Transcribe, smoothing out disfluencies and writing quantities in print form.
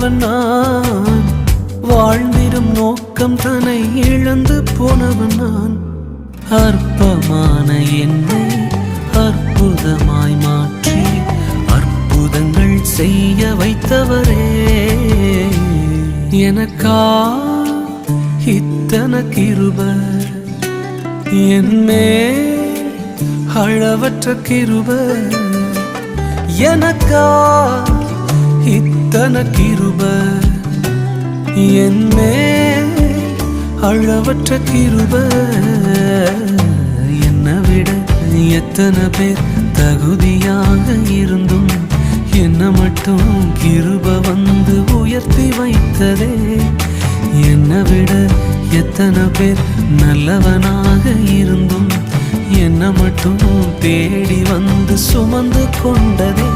போனவன் நான், வாழ்ந்திடும் நோக்கம் தன்னை இழந்து போனவன் நான். அற்பமான என்னை அற்புதமாய் மாற்றி அற்புதங்கள் செய்ய வைத்தவரே, எனக்கா இத்தனை கிருபை, என்மே அளவற்ற கிருபை, எனக்கா இத்தனை கிருபை, என்மே அளவற்ற கிருபை. என்னை விட எத்தனை பேர் தகுதியாக இருந்தும் என்னை மட்டும் கிருபை வந்து உயர்த்தி வைத்ததே. என்னை விட எத்தனை பேர் நல்லவனாக இருந்தும் என்னை மட்டும் தேடி வந்து சுமந்து கொண்டதே.